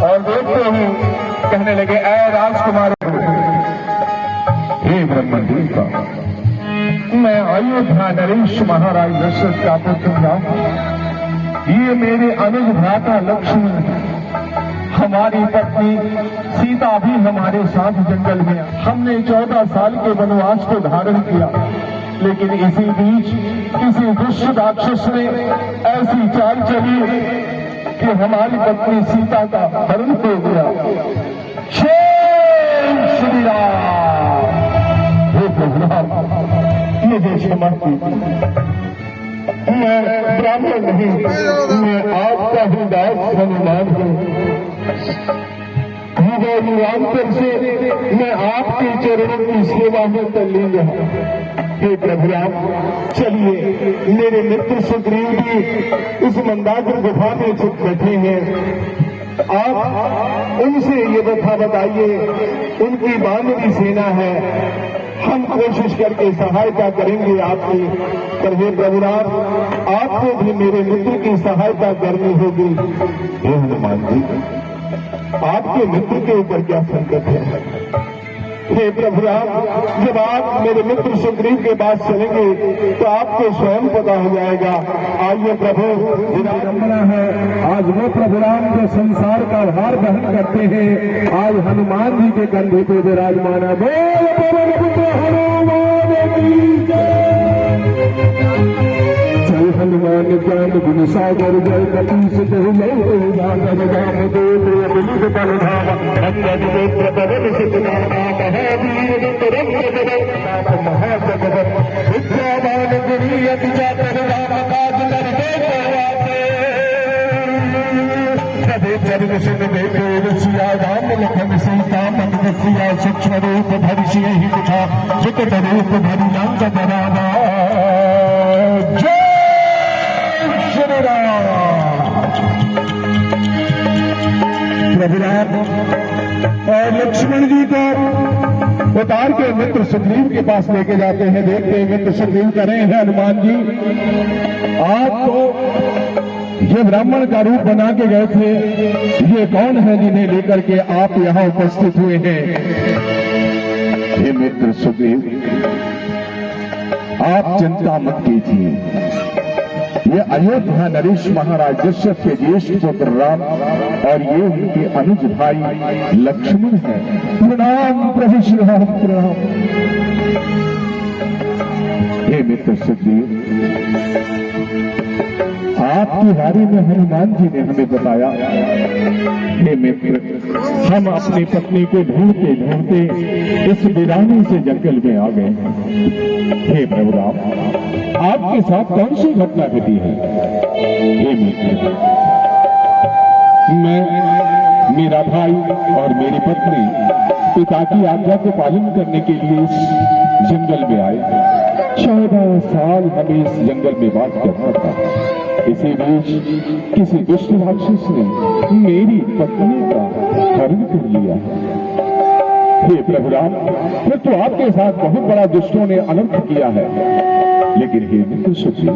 और देखते ही कहने लगे, ऐ राजकुमार, हे ब्रह्मदेव का, मैं अयोध्या नरेश महाराज दशरथ का पुत्र हूं। ये मेरे अनुज भ्राता लक्ष्मण है। हमारी पत्नी सीता भी हमारे साथ जंगल में। हमने 14 साल के वनवास को धारण किया, लेकिन इसी बीच किसी दुष्ट राक्षस ने ऐसी चाल चली कि हमारी पत्नी सीता का हरण हो गया। श्री राम, हे प्रभु मुझे क्षमा कीजिए। मैं ब्राह्मण नहीं, मैं आपका ही दास हनुमान हूँ। युगानुरांतर से मैं आपके चरणों की सेवा में तल्लीन रहा। हे प्रभु राम, चलिए, मेरे मित्र सुग्रीव भी इस मंदाकिनी गुफा में छुप बैठे हैं। आप उनसे ये कथा बताइए, उनकी बानरी सेना है, हम कोशिश करके सहायता करेंगे आपकी। पर हे प्रभु राम, आपको भी मेरे मित्र की सहायता करनी होगी। हे हनुमान जी, आपके मित्र के ऊपर क्या संकट है? हे प्रभु राम, जब आप मेरे मित्र सुग्रीव के पास चलेंगे तो आपको स्वयं पता हो जाएगा। आइए प्रभु, विडंबना है आज वो प्रभु राम जो संसार का भार वहन करते हैं, आज हनुमान जी के कंधे पे विराजमान है। बोल पुत्र हनुमान की जय। हनुमान ज्ञान गुण सागर, जय कपीस देहु जागर, राम दूत अमित बल धामा, अंगद गोत्र पवन सुत नामा, महावीर तरंग जगत महाजगत, विद्यावान गुणी अति चातुर, राम काज करते करवाते। सभी चरण सुन देखे रसिया, राम लखन सीता मन रसिया, सूक्ष्म रूप धरि सियहि दिखा, विकट रूप धरि लंक जरावा। जय श्री राम। प्रभु राम और लक्ष्मण जी को उतार के मित्र सुग्रीव के पास लेके जाते हैं। देखते हैं मित्र सुग्रीव कह रहे हैं, हनुमान जी आप तो ये ब्राह्मण का रूप बना के गए थे, ये कौन है जिन्हें लेकर के आप यहाँ उपस्थित हुए हैं? हे मित्र सुग्रीव, आप चिंता मत कीजिए। ये अयोध्या नरेश महाराज दशरथ के ज्येष्ठ पुत्र राम और ये उनके अनुज भाई लक्ष्मण हैं। प्रणाम प्रभु श्री राम, प्रणाम। हे मित्र सुग्रीव, आपके बारे में हनुमान जी ने हमें बताया। हे मित्र, हम अपनी पत्नी को ढूंढते ढूंढते इस वीरानी से जंगल में आ गए। हे प्रभु राम, आपके साथ कौन सी घटना घटी है? हे मित्र, मैं, मेरा भाई और मेरी पत्नी पिता की आज्ञा को पालन करने के लिए इस जंगल में आए। 14 साल हमें इस जंगल में बात करना था। इसी बीच किसी दुष्ट राक्षस ने मेरी पत्नी का हरण कर लिया। हे प्रभु राम, फिर तो आपके साथ बहुत बड़ा दुष्टों ने अनर्थ किया है। लेकिन हे मित्र सुग्रीव,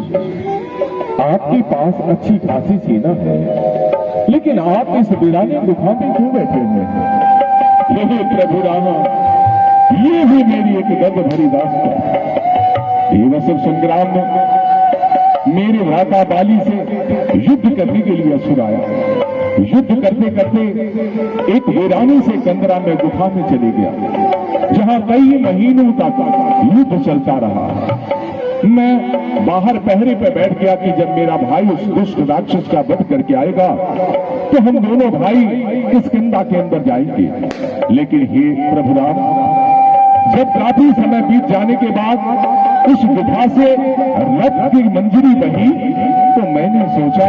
आपके पास अच्छी खासी सेना है, लेकिन आप इस वीरानी गुफा में क्यों बैठे हुए हैं? हे प्रभु राम, ये भी मेरी एक दर्द भरी दास्तान। भीमसेन संग्राम में मेरे भ्राता बाली से युद्ध करने के लिए असुर आया। युद्ध करते करते एक वीरानी से कंदरा में गुफा में चले गया, जहां कई महीनों तक युद्ध चलता रहा। मैं बाहर पहरे पे बैठ गया कि जब मेरा भाई उस दुष्ट राक्षस का वध करके आएगा तो हम दोनों भाई किष्किंधा के अंदर जाएंगे। लेकिन हे प्रभु राम, जब काफी समय बीत जाने के बाद उस गुफा से रथ की मंजरी बही तो मैंने सोचा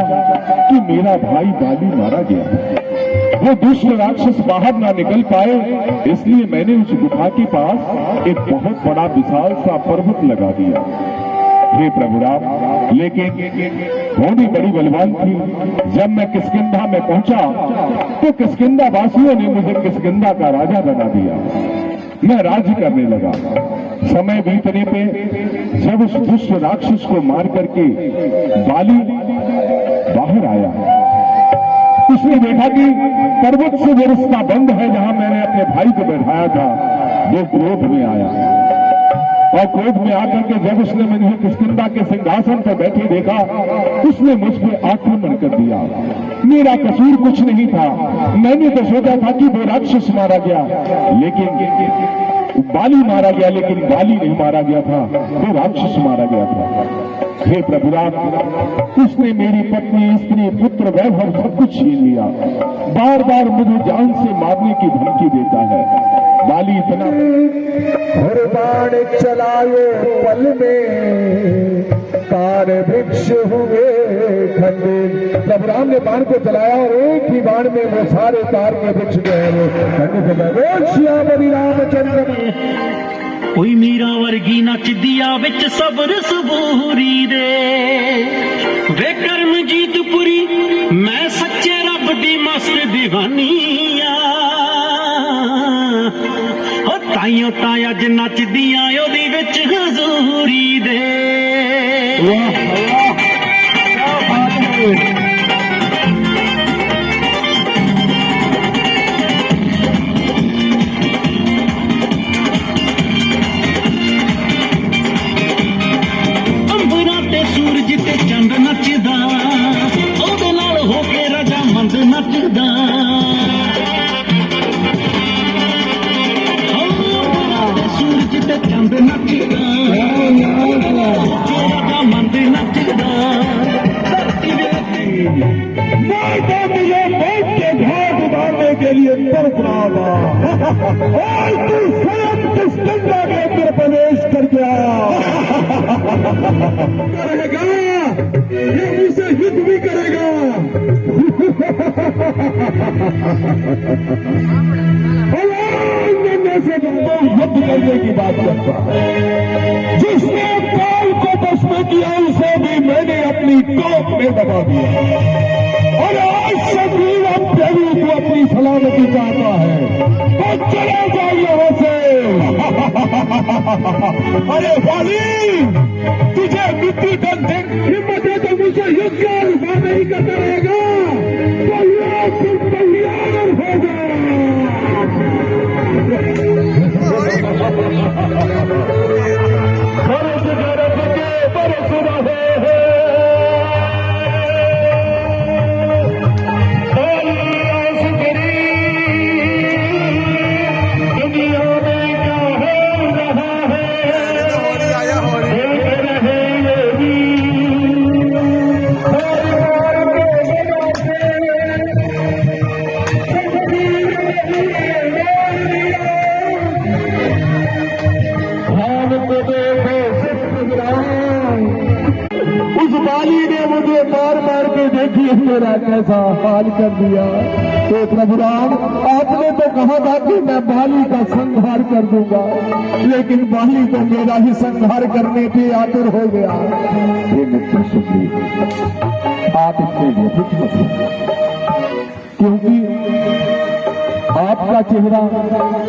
कि मेरा भाई बाली मारा गया। वो दुष्ट राक्षस बाहर ना निकल पाए, इसलिए मैंने उस गुफा के पास एक बहुत बड़ा विशाल सा पर्वत लगा दिया। हे प्रभु राम, लेकिन होनी बड़ी बलवान थी। जब मैं किष्किंधा में पहुंचा तो किष्किंधा वासियों ने मुझे किष्किंधा का राजा बना दिया। मैं राज्य करने लगा। समय बीतने पे जब उस दुष्ट राक्षस को मार करके बाली बाहर आया तो उसने देखा कि पर्वत से वो रास्ता बंद है जहां मैंने अपने भाई को बैठाया था। वो क्रोध में आया और क्रोध में आकर के जब उसने मुझे किष्किंधा के सिंहासन पर बैठे देखा, उसने मुझ पर आक्रमण कर दिया। मेरा कसूर कुछ नहीं था, मैंने तो सोचा था कि वो राक्षस मारा गया, लेकिन बाली मारा गया, लेकिन बाली नहीं मारा गया था, वो राक्षस मारा गया था। हे प्रभु राम, उसने मेरी पत्नी, स्त्री, पुत्र, वैभव सब कुछ छीन लिया। बार बार मुझे जान से मारने की धमकी देता है। बाली इतना और बाण चलाए पल में तार वृक्ष हुए खंडित। प्रभु राम ने बाण को चलाया और एक ही बाण में वो सारे तार के वृक्ष जो है वो खंडित हो गए। बोल श्याम रामचंद्र की। कोई मीरा वर्गी नचदिया विच सबर सबूरी दे वे करम जीतपुरी मैं सच्चे रब दी मस्त दीवानी आ हो ताइयों ताई अज नचदिया ओदी विच हजूरी दे। के लिए तरफ रहा और तू स्वयं किष्किंधा के अंदर प्रवेश कर गया। करेगा ये मुझसे युद्ध भी करेगा। से युद्ध करने की बात करता है। जिसने काल को बस में किया उसे भी मैंने अपनी कोख में दबा दिया और आज से भी अब देवी को अपनी सलामती चाहता है तो चला जाए यहाँ से। अरे वाली, तुझे मृत्यु तक हिम्मत है तो मुझे युद्ध कर नहीं करता रहेगा तो ये फिर तैयार हो जाए। बरस रहे हैं देखिए मेरा कैसा हाल कर दिया। तो प्रभु राम, आपने तो कहा था कि मैं बाली का संहार कर दूंगा, लेकिन बाली तो मेरा ही संहार करने पे आतुर हो गया। हे मित्र सुग्रीव, आप इतने व्यथित मत हो, क्योंकि आपका चेहरा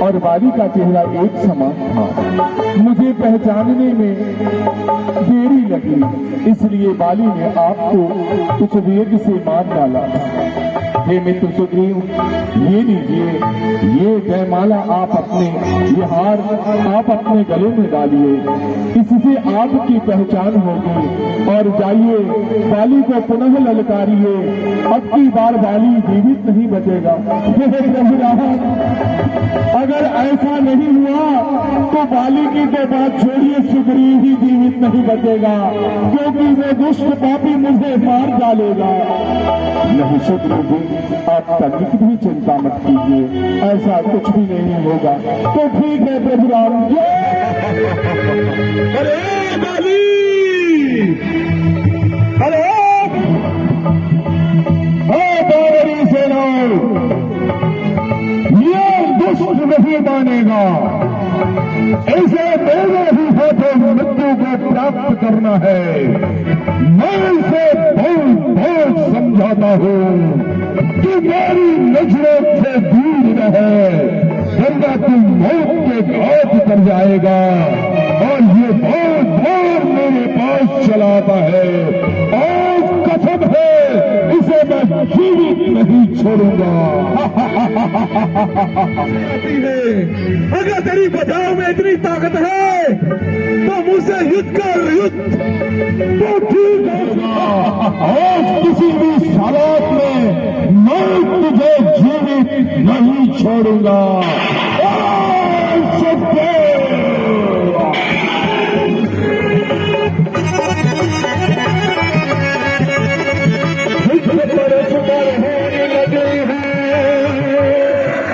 और बाली का चेहरा एक समान था। मुझे पहचानने में देरी लगी, इसलिए बाली ने आपको कुछ वेग से मार डाला। हे मित्र सुग्रीव, ये लीजिए, ये जयमाला आप अपने, ये हार आप अपने गले में डालिए, इससे आपकी पहचान होगी। और जाइए बाली को पुनः ललकारिए, अब की बार बाली जीवित नहीं बचेगा। अगर ऐसा नहीं हुआ तो बाली की तो बात छोड़िए, सुग्रीव ही जीवित नहीं बचेगा, क्योंकि वो दुष्ट पापी मुझे मार डालेगा। नहीं सुग्रीव, आप तनिक भी चिंता मत कीजिए, ऐसा कुछ भी नहीं होगा। तो ठीक है प्रभु राम। अरे बाली, अरे बावरी सेनाओं, ये दुष्ट नहीं मानेगा, इसे मेरे ही हाथों मृत्यु को प्राप्त करना है। मैं इसे बहुत बहुत समझाता हूँ कि मेरी नजरों से दूर रहे, वरना तुम मौत के घाट कर जाएगा। और ये बहुत बार मेरे पास चलाता है, आज कसम है इसे मैं जीवित नहीं छोड़ूंगा। अगर तेरी बचाव में इतनी ताकत है तो मुझसे युद्ध कर, युद्ध तो ठीक होगा। आज किसी भी हालात में मैं तुझे जीवित नहीं छोड़ूंगा।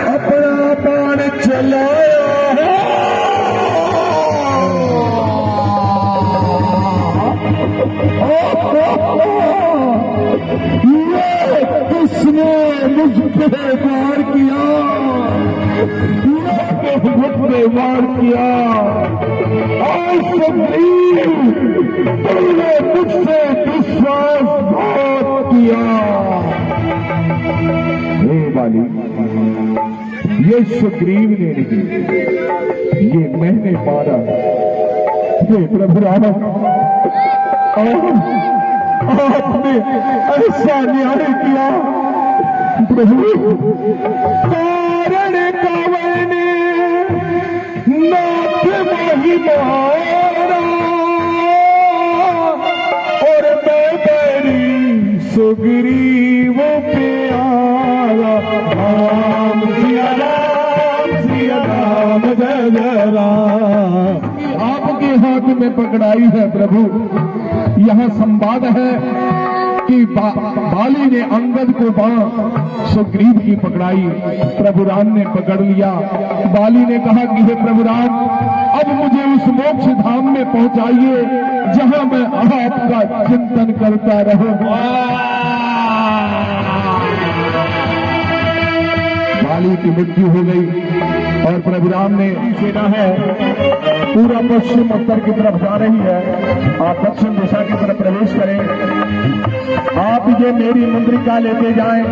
अपना बाण चलाया है, ये किसने मुझ पे वार किया, मुझ पे वार किया। आज सुग्रीव तुमने मुझसे विश्वासघात किया। हे बाली, ये सुग्रीव ने नहीं, ये मैंने मारा। हे प्रभु राम, आपने ऐसा न्याय किया। प्रभु, कारण कावन नाथ माही मारा और मैं बैरी सुग्रीव पे आया। राम सिया राम, सिया राम, जय जय राम। आपके हाथ में पकड़ाई है प्रभु। यह संवाद है कि बाली ने अंगद को बाण सुग्रीव की पकड़ाई, प्रभु राम ने पकड़ लिया। बाली ने कहा कि हे प्रभु राम, अब मुझे उस मोक्ष धाम में पहुंचाइए जहां मैं आपका चिंतन करता रहूंगा। बाली की मृत्यु हो गई और प्रभु राम ने सेना है पूरा पश्चिम उत्तर की तरफ जा रही है। आप दक्षिण दिशा की तरफ प्रवेश करें। आप ये मेरी मुद्रिका लेते जाएं,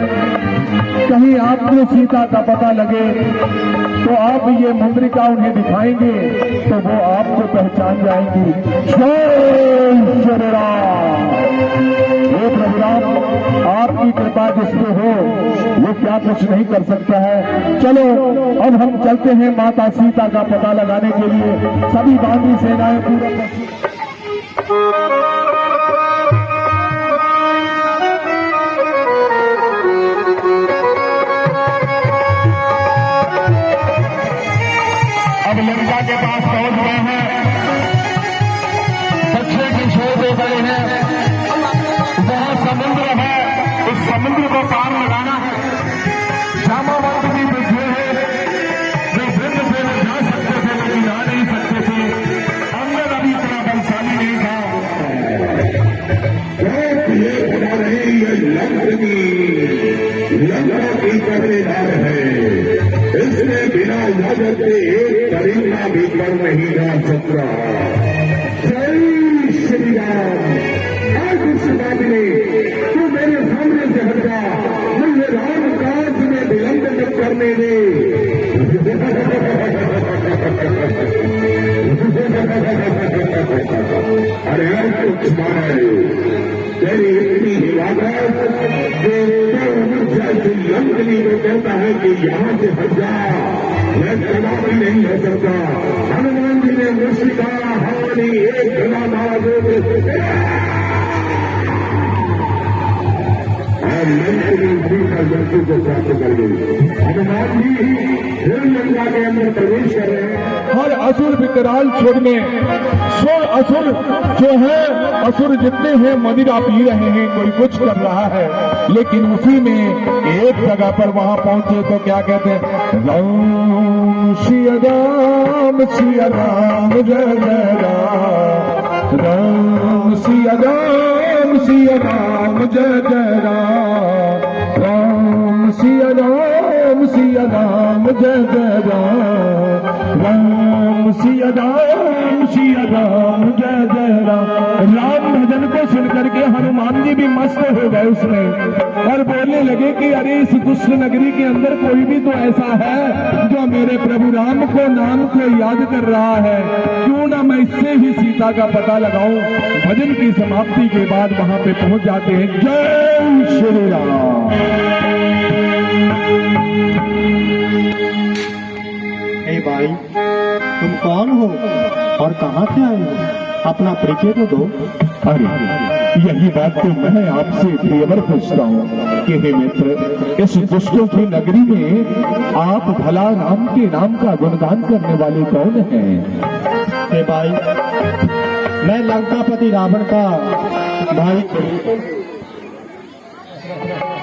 कहीं आपको सीता का पता लगे तो आप ये मुद्रिका उन्हें दिखाएंगे तो वो आपको पहचान जाएंगी। जय श्री राम। हे प्रभु राम, आपकी कृपा जिस पे हो वो क्या कुछ नहीं कर सकता है। चलो अब हम चलते हैं माता सीता का पता लगाने के लिए। सभी बांदी सेनाएं पूरा अब लंका के पास पहुंच गए हैं। दक्षिण के छोर पे खड़े हैं, वहां समुद्र है, उस समुद्र को पार लगाना है। जामावंत भी बैठे हैं, वे वृंद से जा सकते थे लेकिन आ नहीं सकते थे। अंगद अभी इतना बलशाली नहीं था। ये बना रही है लंका की पहरेदार है, इसने बिना इजाजत के एक करीना भी कर नहीं जा सकता। जय श्री राम। आज उस ने तू मेरे सामने से हट जा, मुझे राम काज में विलंब मत करने दे। अरे कुछ मारे तेरी इतनी हिमाकत लंकनी को कहता है कि यहाँ से हट जा, मैं कदापि नहीं हो सकता। हनुमान जी ने मुश्किल हमारी एक घना मारा दो को प्राप्त कर गई। हनुमान जी फिर लंका के अंदर प्रवेश कर रहे हैं। हर असुर विकराल छोड़ने, सो असुर जो है, असुर जितने हैं मदिरा पी रहे हैं, कोई कुछ कर रहा है। लेकिन उसी में एक जगह पर वहां पहुंचे तो क्या कहते हैं, राम सिया राम, सिया राम, जय जय राम। राम सिया राम, सिया राम, जय जय राम। राम सिया राम, राम सिया राम जय जय राम सिया राम जय जय राम भजन को सुन करके हनुमान जी भी मस्त हो गए उसमें और बोलने लगे कि अरे इस दुष्ट नगरी के अंदर कोई भी तो ऐसा है जो मेरे प्रभु राम को नाम को याद कर रहा है, क्यों ना मैं इससे भी सीता का पता लगाऊं। भजन की समाप्ति के बाद वहां पे पहुंच जाते हैं। जय श्री राम। हे भाई, तुम कौन हो और कहाँ से आए हो? अपना परिचय तो दो। अरे यही बात तो मैं आपसे प्रियवर पूछता हूँ कि हे मित्र, इस दुष्टों की नगरी में आप भला राम के नाम का गुणगान करने वाले कौन हैं? हे भाई, मैं लंकापति रावण का भाई।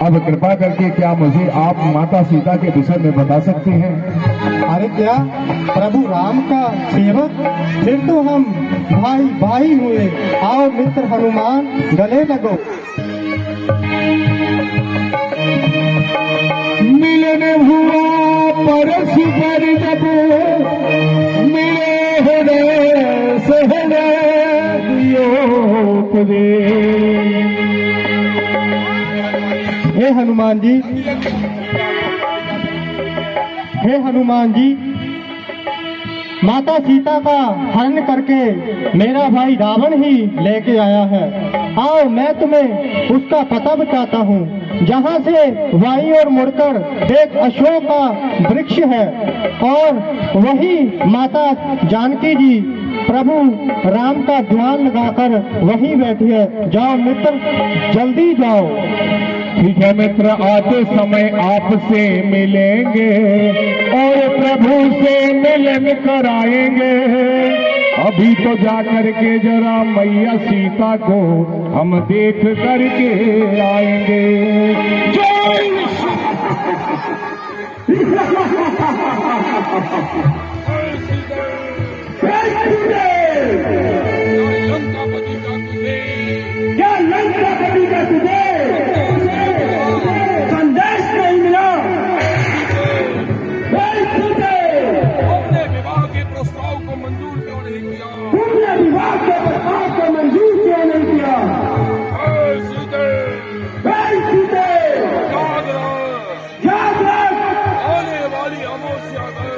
अब कृपा करके क्या मुझे आप माता सीता के विषय में बता सकते हैं? अरे क्या, प्रभु राम का सेवक? फिर तो हम भाई भाई हुए। आओ मित्र हनुमान, गले लगो। मिलन हुआ परस्पर जब मिले हृदय से हृदय योग दे। हे हनुमान जी, हे हनुमान जी, माता सीता का हरण करके मेरा भाई रावण ही लेके आया है। आओ मैं तुम्हें उसका पता बताता हूँ। जहाँ से वाई और मुड़कर एक अशोक का वृक्ष है और वही माता जानकी जी प्रभु राम का ध्यान लगाकर वहीं बैठी है। जाओ मित्र, जल्दी जाओ। ठीक है मित्र, आते समय आपसे मिलेंगे और प्रभु से मिलन कराएंगे। अभी तो जाकर के जरा मैया सीता को हम देख करके आएंगे। क्या लंकापति का तुझे संदेश नहीं मिला? तुमने विवाह के प्रस्ताव को मंजूर क्यों नहीं किया? तुमने विवाह के प्रस्ताव को मंजूर क्यों नहीं किया? सीते, सीते, याद रख, याद रख, आने वाली अमावस्या पर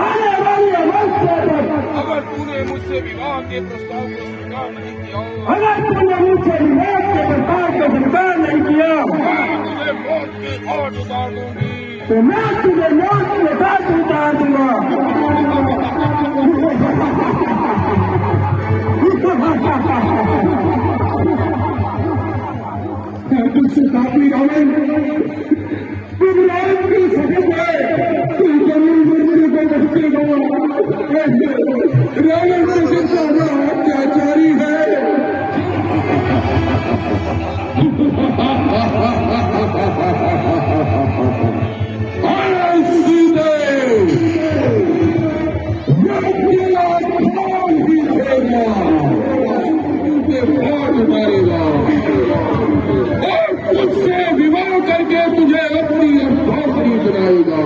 आने वाली अमावस्या पर अगर तूने मुझसे विवाह के प्रस्ताव को स्वीकार नहीं किया, अगर तुमने मुझसे विवाह के प्रस्ताव को स्वीकार नहीं किया, मैं तुझे मौत की घाट उतार दूंगी। तो मैं तुझे मौत के घाट उतार दूंगा। तुझसे काफी रावण, तुम राम के सफल है, तुम जमीन मुर्दे को बचते हो। रावण से जितना बड़ा अत्याचारी है। तुझसे विवाह करके तुझे अपनी अर्थार्थी बनाएगा।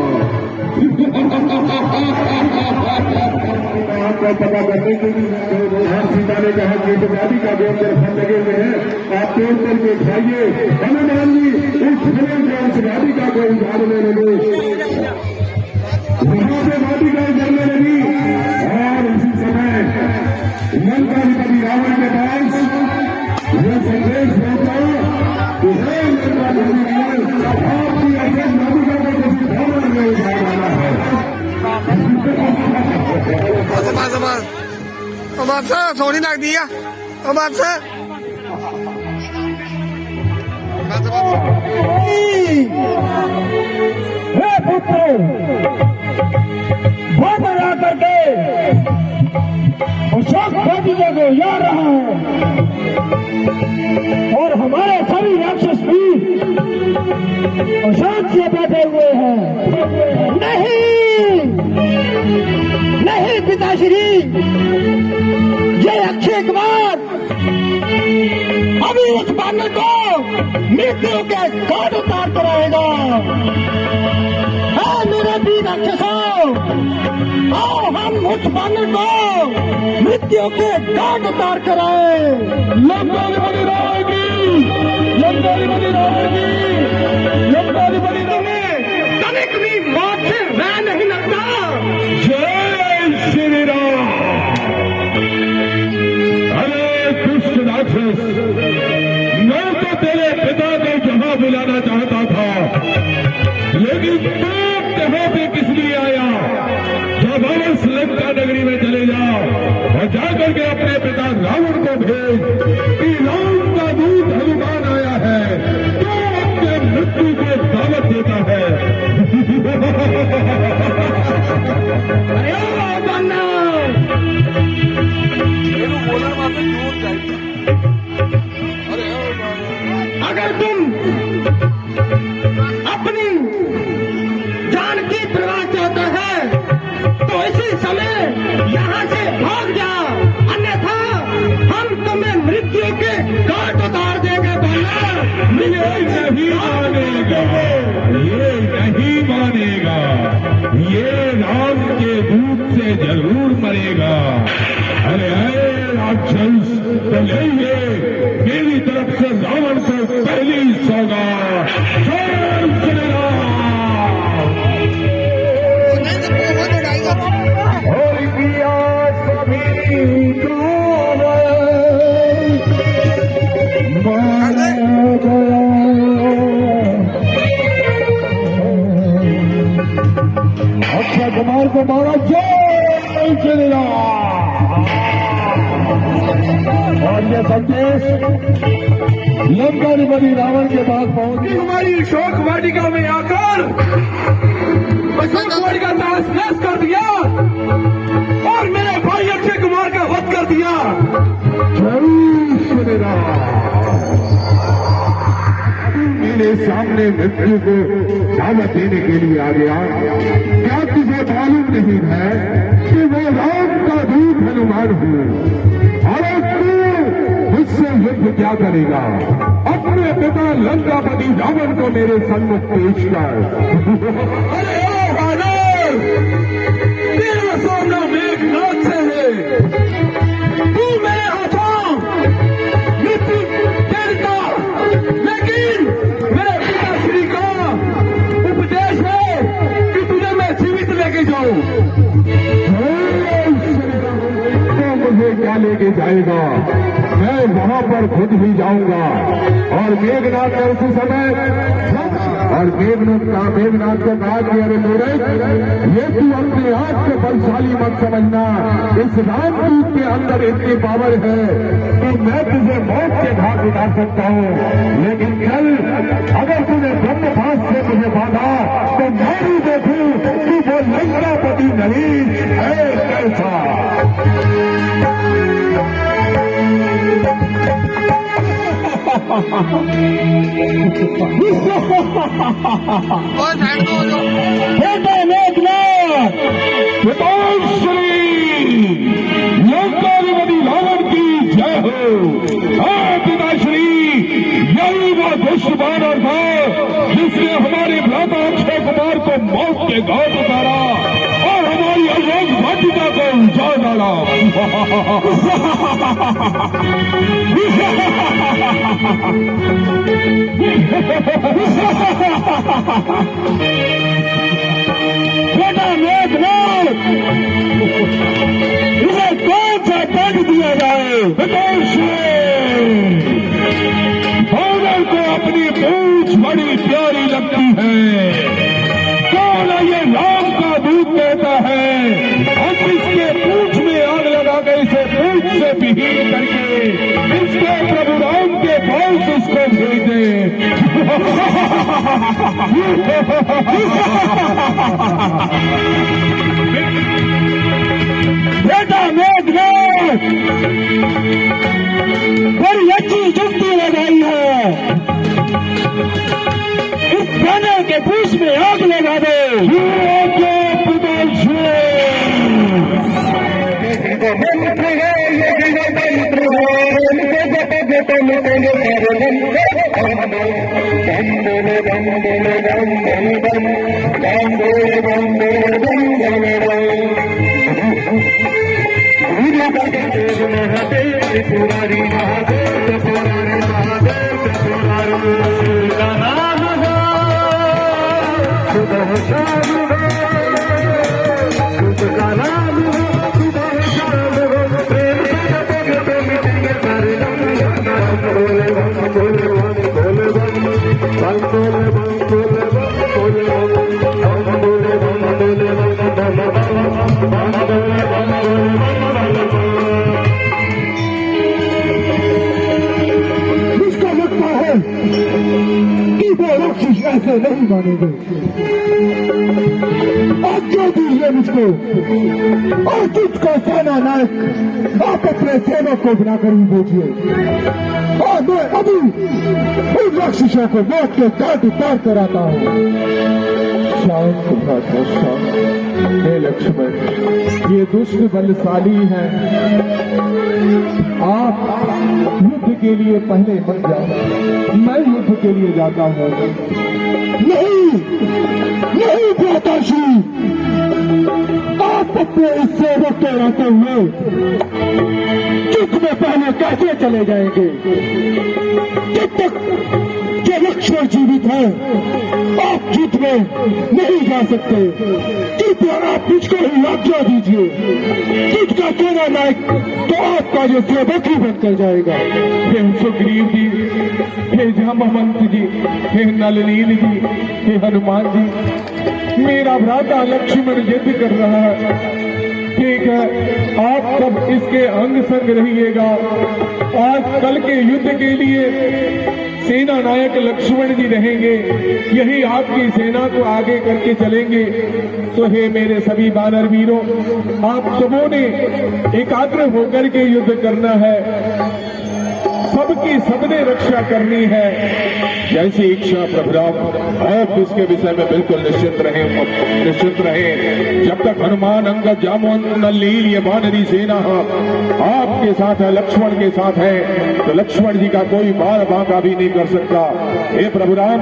आपका पता करने के लिए सीता ने कहा कि वादी का जो अंदर फल लगे हुए हैं आप तोड़ करके खाइए। हनुमान जी इस फल को उस वादिका को उजाड़ने लगे। वहां से वादिका उजाड़ने लगी और उसी समय लंकाधिपति रावण के पास यह संदेश पहुंचा कि हे लंकाधिपति रावण, आपकी ऐसे वादिका को किसी भवन में उजाड़ना है। सोनी लग दी है हे पुत्र, वो बना करके अशोक वाटिका को जा रहा है और हमारे सभी राक्षस भी अशोक से बैठे हुए हैं। नहीं नहीं पिताश्री, ये अक्षय कुमार अभी उस बानर को मृत्यु के घाट उतार कर आएगा। पापी राक्षसों, आओ हम उस बानर को मृत्यु के घाट उतार कर आए। लंकारी बनी रहेगी, लंकारी बनी रहेगी, लंकारी बनी रहेगी। तनिक भी मौत से वह नहीं लगता। जय श्री राम। अरे दुष्ट राक्षस, मैं तो तेरे पिता को जहां बुलाना चाहता था, लेकिन तू यहाँ पे किस लिए आया? जब वापस लंका नगरी में चले जाओ और जाकर के अपने पिता रावण को भेज कि राम का दूत हनुमान आया है, तो अपने मृत्यु को दावत देता है। એનું બોલર માટે જોર જાય અરે अगर तुम अपनी जान की परवाह चाहते हैं तो इसी समय यहाँ से भाग जाओ, अन्यथा हम तुम्हें मृत्यु के घाट उतार देंगे। ये नहीं मानेगा, ये नहीं मानेगा, ये राम के दूत से जरूर मरेगा। अरे राक्षस, तो लेंगे मेरी तरफ से रावण को पहली सौगात। जय श्री राम। और किया सभी काम मारा गया। अक्षय कुमार को मारा। जय श्री राम। और ये संदेश लंका बनी रावण के पास पहुंची। हमारी शोक वाटिका में आकर शोक वाटिका का नाश कर दिया और मेरे भाई अक्षय कुमार का वध कर दिया। जय श्री राम। मेरे सामने मृत्यु को दावत देने के लिए आ गया। क्या तुझे मालूम नहीं है कि मैं राम का दूत हनुमान हूँ? और तू मुझसे युद्ध क्या करेगा? अपने पिता लंकापति रावण को मेरे सन्मुख पेश कर। अरे ओ बानर, तेरा सामना मेघनाथ से है। तू मेरे हाथों मृत्यु देता, लेकिन मेरे पिता श्री का उपदेश है कि तुझे मैं जीवित लेके जाऊं। तो मुझे क्या लेके जाएगा? मैं वहां पर खुद ही जाऊंगा। और मेघनाथ ने उसी समय और मेघनाथ को कहा कि अरे मूर्ख, ये तू अपने आप को बलशाली मत समझना। इस रामदूत के अंदर इतनी पावर है कि मैं तुझे मौत के घाट उतार सकता हूँ, लेकिन कल अगर तूने ब्रह्मपाश से मुझे बांधा तो मैं भी देखूं कि वो लंकापति नरेश है कैसा। बेटा मेघनाथ, पिताश्री लंकाधिपति रावण की जय हो। हाँ पिताश्री, यही वो दुष्ट बानर था जिसने हमारे भ्राता अक्षय कुमार को मौत के घाट उतारा और हमारी अशोक वाटिका को उजाड़ डाला। बेटा मेघनाथ, इसे कौन सा दंड दिया जाए? बानर को अपनी पूंछ बड़ी प्यारी लगती है। कौन ये राम का दूत कहता है? हम इसके पूंछ में आग लगा के इसे पूंछ से विहीन करके इसके प्रभु राम के पास उसको भेज दे। बेटा मेघनाथ, बड़ी अच्छी जुक्ति लगाई है। इस खाने के पूछ में आग लगा दे। पिताश्री पुरारी महादेव पुरारी महादेव पुरारी का नाम सुबह शाम का नाम सुबह शाम प्रेम से मिटेंगे सारे बोले बम बोले बम बोले बम बोले बम बोले बम बोले बम बोले बम बोले बम बोले बम मुझको लगता है कि वो राक्षस ऐसे नहीं मानेंगे। आज्ञा दीजिए मुझको और तुझको सेना नायक आप अपने सेवक को बनाकर ही भेजिए और मैं अभी उन राक्षसों को मौत के घाट उतार कर आता हूँ। शांत भ्राता शांत। हे लक्ष्मण, ये दुष्ट बलशाली हैं, आप युद्ध के लिए पहले मत जाओ, मैं युद्ध के लिए जाता हूँ। नहीं नहीं भ्राताश्री, आप अपने इस सेवक के रहते हुए युद्ध में पहले कैसे चले जाएंगे? जब तक ये लक्ष्मण जीवित है आप युद्ध में नहीं जा सकते। कृपया आप मुझको ही आज्ञा दीजिए। युद्ध का सेना नायक तो आपका जो सेवक ही बनकर जाएगा। हे सुग्रीव जी, हे जामवंत जी, हे नलनील जी, हे हनुमान जी, मेरा भ्राता लक्ष्मण युद्ध कर रहा है। ठीक है, आप सब इसके अंग संग रहिएगा। आज कल के युद्ध के लिए सेना नायक लक्ष्मण जी रहेंगे, यही आपकी सेना को आगे करके चलेंगे। तो हे मेरे सभी वानर वीरों, आप सबों ने एकाग्र होकर के युद्ध करना है, सबकी सबने रक्षा करनी है। जैसी इच्छा प्रभुराम, आप इसके विषय में बिल्कुल निश्चिंत रहे। जब तक हनुमान अंगद जामुन नलील ये वानरी सेना आपके साथ है, लक्ष्मण के साथ है, तो लक्ष्मण जी का कोई बार बांका भी नहीं कर सकता। हे प्रभुराम,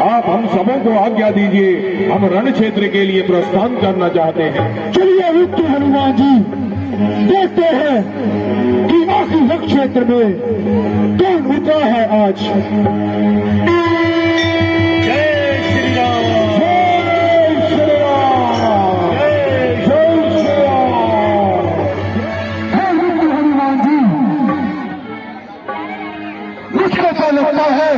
आप हम सबों को आज्ञा दीजिए, हम रण क्षेत्र के लिए प्रस्थान करना चाहते हैं। चलिए रुकिए हनुमान जी, देखते हैं कि आखिर रण क्षेत्र में कौन उतरा है आज। जय श्री राम। जय श्री राम। जय श्री राम। हे रुकिए हनुमान जी, मुझको तो लगता है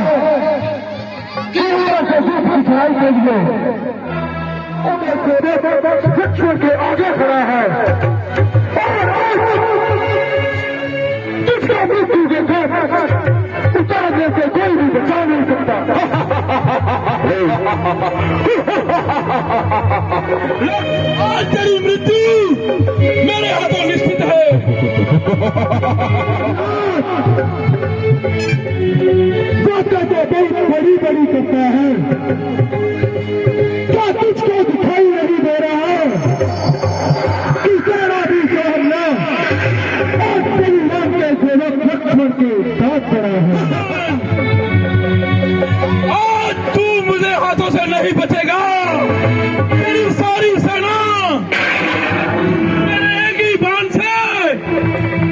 कि ऊपर से दूसरी चढ़ाई के लिए लक्ष्मण के आगे खड़ा है। जिसका मृत्यु के साथ उतारने से कोई भी बचा नहीं सकता। आज तेरी मृत्यु मेरे हाथों निश्चित है। बातें तो बहुत बड़ी बड़ी करता है, क्या तुझको दिखाई नहीं दे रहा है कि तेरा भी सामना आज तेरी नाम के सेवक लक्ष्मण के साथ खड़ा है। आज तू मुझे हाथों से नहीं बचेगा। तेरी सारी सेना मेरे एक ही बाण से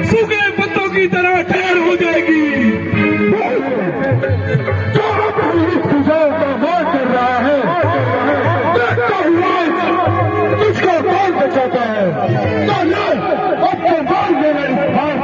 सूखे पत्तों की तरह ढेर हो जाएगी। कर रहा है, देखता हुआ तुझको कौन बचाता है। अब तो बाल देना इस बात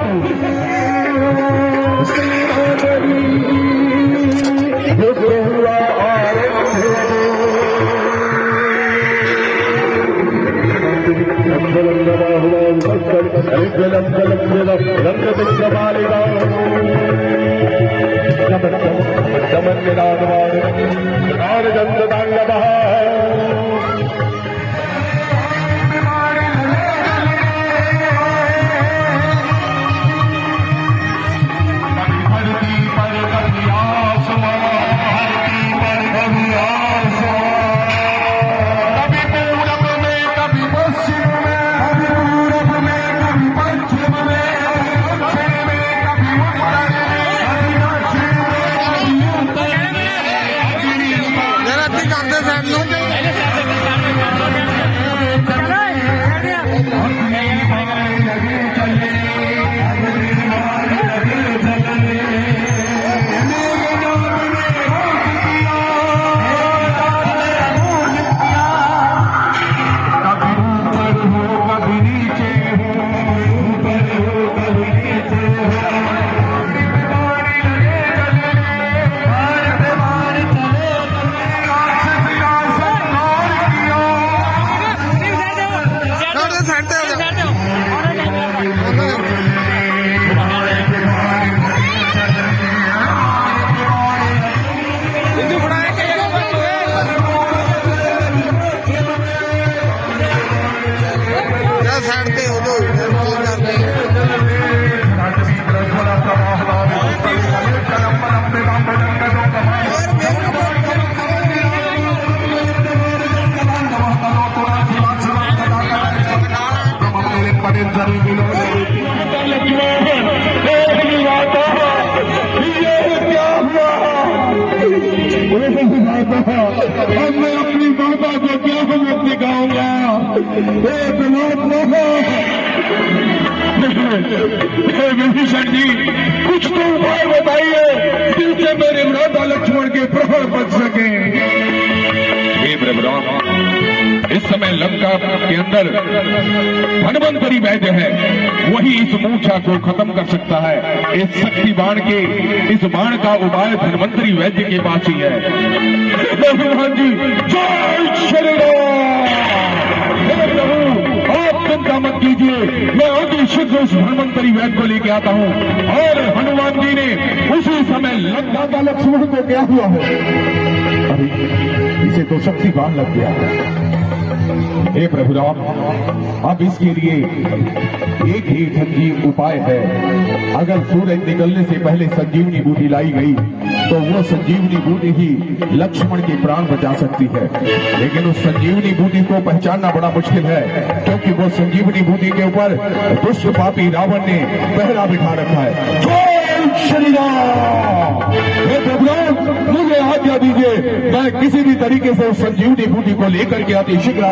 अब मैं अपनी माता को क्या मुख दिखाऊंगा। विभीषण जी, कुछ तो उपाय बताइए जिनसे मेरे माता लक्ष्मण के प्रहर बच सके। हे प्रभुराम, इस समय लंका के अंदर धन्वंतरी वैद्य है, वही इस मूर्छा को खत्म कर सकता है। इस शक्ति बाण के, इस बाण का उपाय धन्वंतरी वैद्य के पास ही है। हनुमान जी, जय श्री राम। हे प्रभु, आप चिंता मत कीजिए, मैं अति शीघ्र उस धन्वंतरी वैद्य को लेके आता हूँ। और हनुमान जी ने उसी समय लंका का लक्ष्मण को क्या हुआ है? अरे इसे तो शक्ति बाण लग गया है। हे प्रभुराम, अब इसके लिए एक ही संजीव उपाय है। अगर सूरज निकलने से पहले संजीवनी बूटी लाई गई तो वो संजीवनी बूटी ही लक्ष्मण के प्राण बचा सकती है। लेकिन उस संजीवनी बूटी को पहचानना बड़ा मुश्किल है, क्योंकि वो संजीवनी बूटी के ऊपर दुष्ट पापी रावण ने पहरा बिठा रखा है। जय श्री राम। हे प्रभुराम, मुझे आज्ञा दीजिए, मैं किसी भी तरीके से उस संजीवनी बूटी को लेकर के अति शीघ्र